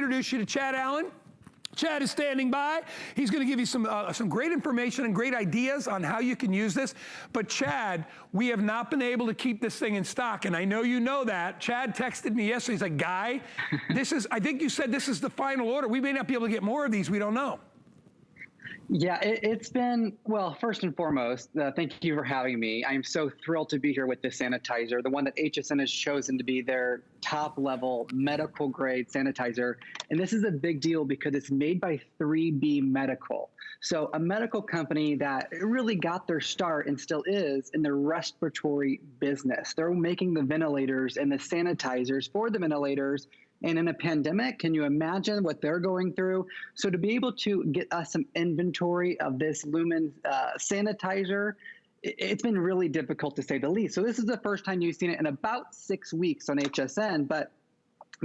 introduce you to Chad Allen. Chad is standing by. He's going to give you some great information and great ideas on how you can use this. But Chad, we have not been able to keep this thing in stock, and I know you know that. Chad texted me yesterday. He's like, Guy, I think you said this is the final order. We may not be able to get more of these. We don't know. Yeah, it's been, well, first and foremost, thank you for having me. I'm so thrilled to be here with this sanitizer, the one that HSN has chosen to be their top level medical grade sanitizer. And this is a big deal because it's made by 3B Medical. So a medical company that really got their start and still is in the respiratory business. They're making the ventilators and the sanitizers for the ventilators. And in a pandemic, can you imagine what they're going through? So to be able to get us some inventory of this Lumin sanitizer, it's been really difficult to say the least. So this is the first time you've seen it in about 6 weeks on HSN. But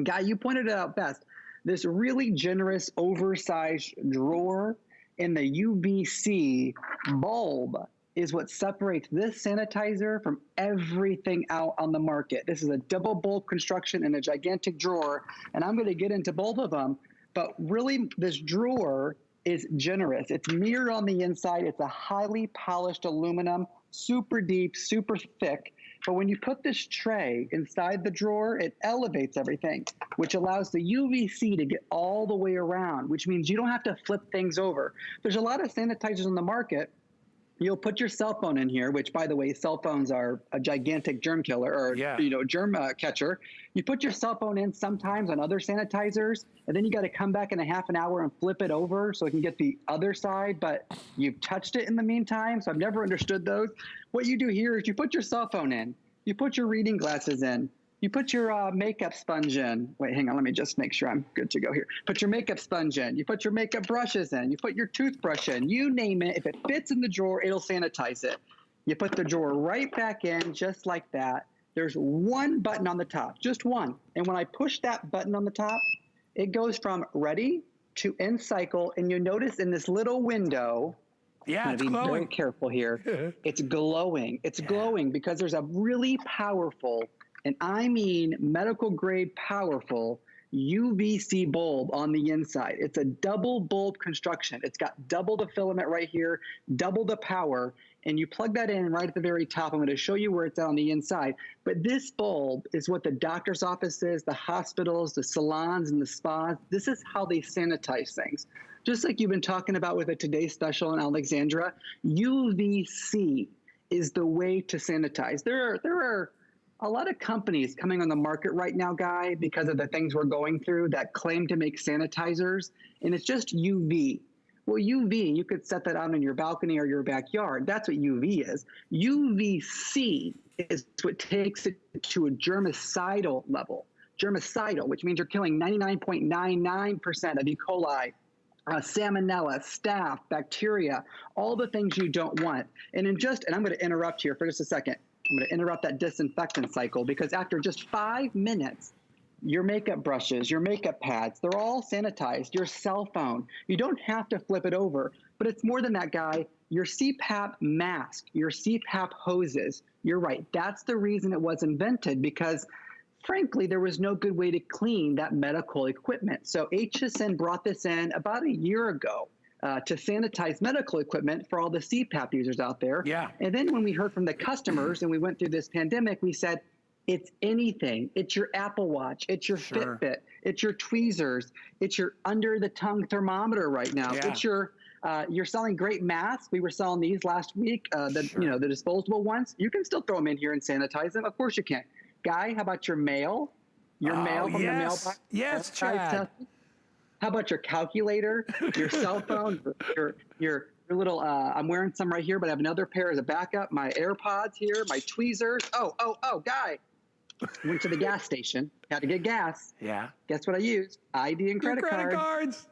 Guy, you pointed it out best. This really generous, oversized drawer in the UVC bulb is what separates this sanitizer from everything out on the market. This is a double bulb construction in a gigantic drawer, and I'm going to get into both of them. But really, this drawer is generous. It's mirrored on the inside. It's a highly polished aluminum, super deep, super thick. But when you put this tray inside the drawer, it elevates everything, which allows the UVC to get all the way around, which means you don't have to flip things over. There's a lot of sanitizers on the market. You'll put your cell phone in here, which, by the way, cell phones are a gigantic germ killer or germ catcher. You put your cell phone in sometimes on other sanitizers, and then you got to come back in a half an hour and flip it over so it can get the other side, but you've touched it in the meantime, so I've never understood those. What you do here is you put your cell phone in, you put your reading glasses in, you put your makeup sponge in. Wait, hang on, let me just make sure I'm good to go here. Put your makeup sponge in, you put your makeup brushes in, you put your toothbrush in, you name it. If it fits in the drawer, it'll sanitize it. You put the drawer right back in just like that. There's one button on the top, just one. And when I push that button on the top, it goes from ready to end cycle. And you notice in this little window, yeah, it's glowing. Be very careful here. It's glowing. It's glowing because there's a really powerful, and I mean medical grade powerful, UVC bulb on the inside. It's a double bulb construction. It's got double the filament right here, double the power, and you plug that in right at the very top. I'm going to show you where it's at on the inside. But this bulb is what the doctor's offices, the hospitals, the salons, and the spas, this is how they sanitize things. Just like you've been talking about with a Today Special in Alexandra, UVC is the way to sanitize. There are a lot of companies coming on the market right now, Guy, because of the things we're going through that claim to make sanitizers, and it's just UV. Well, UV, you could set that out in your balcony or your backyard. That's what UV is. UVC is what takes it to a germicidal level. Germicidal, which means you're killing 99.99% of E. coli, salmonella, staph, bacteria, all the things you don't want. And I'm going to interrupt here for just a second. I'm going to interrupt that disinfectant cycle because after just 5 minutes, your makeup brushes, your makeup pads, they're all sanitized. Your cell phone, you don't have to flip it over. But it's more than that, Guy. Your CPAP mask, your CPAP hoses, you're right. That's the reason it was invented because, frankly, there was no good way to clean that medical equipment. So HSN brought this in about a year ago. To sanitize medical equipment for all the CPAP users out there. Yeah. And then when we heard from the customers and we went through this pandemic, we said, it's anything. It's your Apple Watch. It's your Fitbit. It's your tweezers. It's your under-the-tongue thermometer right now. Yeah. It's your, you're selling great masks. We were selling these last week, the disposable ones. You can still throw them in here and sanitize them. Of course you can. Guy, how about your mail? Your mail from the mailbox? Yes, Chad. How about your calculator, your cell phone, your little, I'm wearing some right here, but I have another pair as a backup, my AirPods here, my tweezers. Oh, Guy, went to the gas station, had to get gas. Yeah. Guess what I used? ID and credit cards.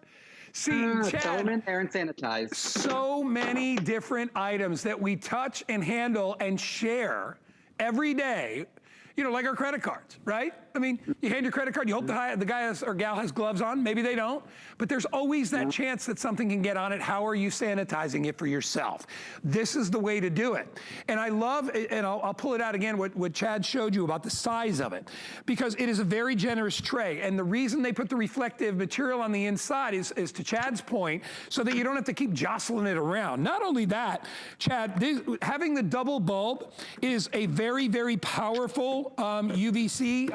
See, Chad, throw them in there and sanitize. So many different items that we touch and handle and share every day. you know, like our credit cards, right? I mean, you hand your credit card, you hope the guy or gal has gloves on. Maybe they don't, but there's always that chance that something can get on it. How are you sanitizing it for yourself? This is the way to do it. And I love, and I'll pull it out again, what Chad showed you about the size of it, because it is a very generous tray. And the reason they put the reflective material on the inside is to Chad's point, so that you don't have to keep jostling it around. Not only that, Chad, having the double bulb is a very, very powerful UVC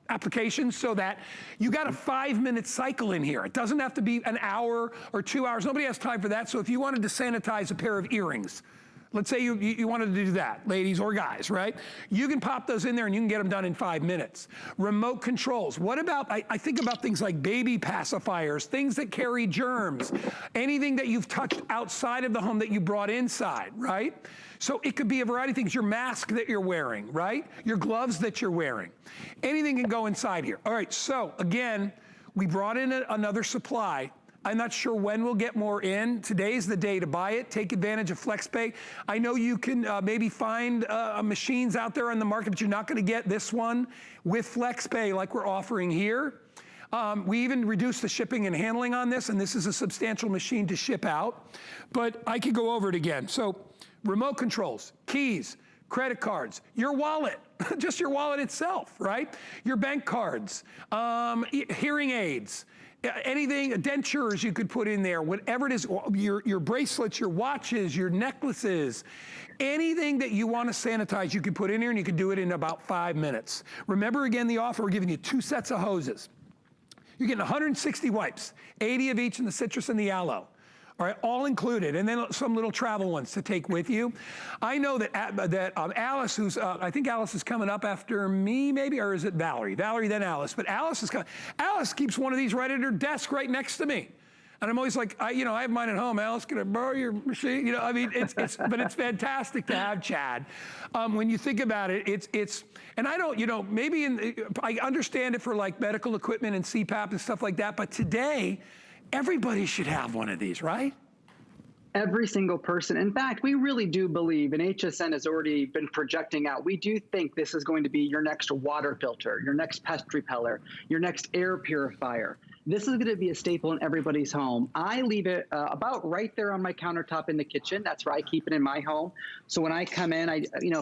application, so that you got a 5-minute cycle in here. It doesn't have to be an hour or 2 hours. Nobody has time for that. So if you wanted to sanitize a pair of earrings, let's say you wanted to do that, ladies or guys, right? You can pop those in there and you can get them done in 5 minutes. Remote controls. What about, I think about things like baby pacifiers, things that carry germs, anything that you've touched outside of the home that you brought inside, right? So it could be a variety of things. Your mask that you're wearing, right? Your gloves that you're wearing. Anything can go inside here. All right, so again, we brought in another supply. I'm not sure when we'll get more in. Today's the day to buy it. Take advantage of FlexPay. I know you can maybe find machines out there on the market, but you're not gonna get this one with FlexPay like we're offering here. We even reduced the shipping and handling on this, and this is a substantial machine to ship out. But I could go over it again. So remote controls, keys, credit cards, your wallet, just your wallet itself, right? Your bank cards, hearing aids, anything, dentures you could put in there, whatever it is, your bracelets, your watches, your necklaces, anything that you want to sanitize, you can put in here, and you can do it in about 5 minutes. Remember again the offer, we're giving you 2 sets of hoses. You're getting 160 wipes, 80 of each in the citrus and the aloe. All right, all included, and then some little travel ones to take with you. I know that Alice, who's, I think Alice is coming up after me, maybe, or is it Valerie? Valerie, then Alice, but Alice is coming. Alice keeps one of these right at her desk right next to me. And I'm always like, I have mine at home. Alice, can I borrow your machine? You know, I mean, but it's fantastic to have, Chad. When you think about it, and I don't, maybe I understand it for like medical equipment and CPAP and stuff like that, but today, everybody should have one of these, right? Every single person. In fact, we really do believe, and HSN has already been projecting out, we do think this is going to be your next water filter, your next pest repeller, your next air purifier. This is going to be a staple in everybody's home. I leave it about right there on my countertop in the kitchen. That's where I keep it in my home. So when I come in,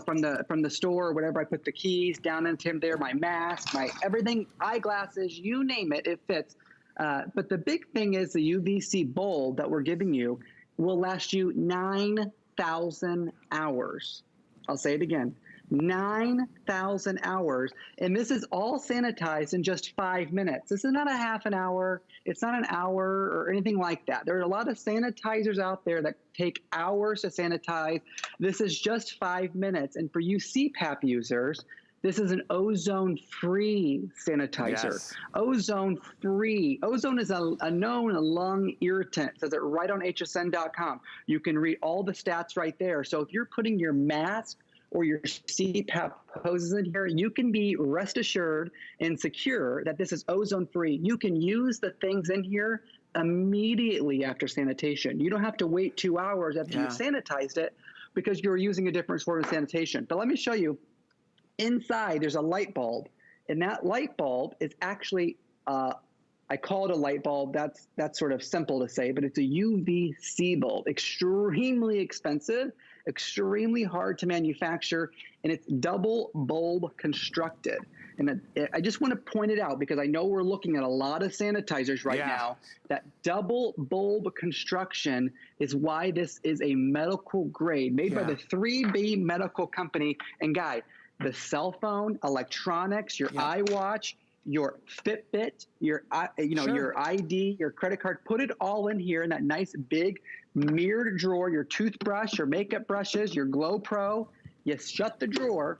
from the store or whatever, I put the keys down into there, my mask, my everything, eyeglasses, you name it, it fits. But the big thing is the UVC bulb that we're giving you will last you 9,000 hours. I'll say it again, 9,000 hours. And this is all sanitized in just 5 minutes. This is not a half an hour. It's not an hour or anything like that. There are a lot of sanitizers out there that take hours to sanitize. This is just 5 minutes. And for you CPAP users, this is an ozone-free sanitizer. Yes. Ozone-free. Ozone is a known lung irritant. It says it right on hsn.com. You can read all the stats right there. So if you're putting your mask or your CPAP hoses in here, you can be rest assured and secure that this is ozone-free. You can use the things in here immediately after sanitation. You don't have to wait 2 hours after you've sanitized it because you're using a different sort of sanitation. But let me show you. Inside, there's a light bulb, and that light bulb is actually, I call it a light bulb. That's sort of simple to say, but it's a UVC bulb. Extremely expensive, extremely hard to manufacture, and it's double bulb constructed. And I just want to point it out because I know we're looking at a lot of sanitizers right now. That double bulb construction is why this is a medical grade made by the 3B medical company. And Guy, the cell phone, electronics, your iWatch, your Fitbit, your your ID, your credit card, put it all in here in that nice big mirrored drawer, your toothbrush, your makeup brushes, your Glow Pro. You shut the drawer,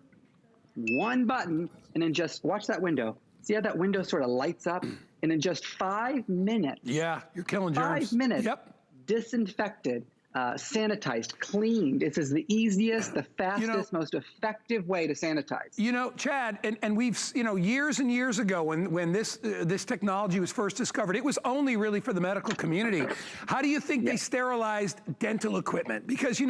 one button, and then just watch that window. See how that window sort of lights up? And in just 5 minutes. Yeah, you're killing germs. 5 minutes. Yep. Disinfected. sanitized, cleaned. This is the easiest, the fastest, most effective way to sanitize. You know, Chad, and we've, years and years ago when this technology was first discovered, it was only really for the medical community. How do you think they sterilized dental equipment? Because,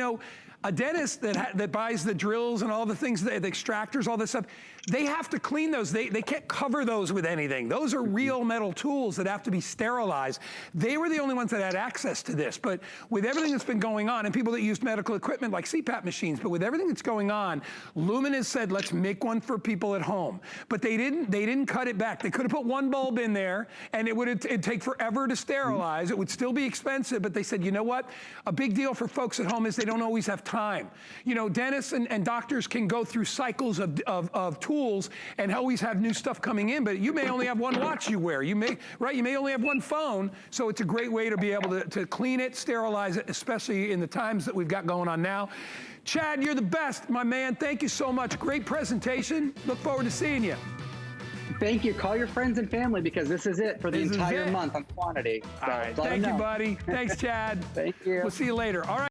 a dentist that buys the drills and all the things, the extractors, all this stuff, they have to clean those. They can't cover those with anything. Those are real metal tools that have to be sterilized. They were the only ones that had access to this. But with everything that's been going on, and people that used medical equipment like CPAP machines, but with everything that's going on, Lumin has said, let's make one for people at home. But they didn't cut it back. They could have put one bulb in there, and it'd take forever to sterilize. It would still be expensive, but they said, you know what? A big deal for folks at home is they don't always have time. Dentists and doctors can go through cycles of tools and always have new stuff coming in, but you may only have one watch you wear. You may only have one phone, so it's a great way to be able to clean it, sterilize it, especially in the times that we've got going on now. Chad, you're the best, my man. Thank you so much. Great presentation. Look forward to seeing you. Thank you. Call your friends and family because this is it for the entire month on quantity. So all right. Thank you, buddy. Thanks, Chad. Thank you. We'll see you later. All right.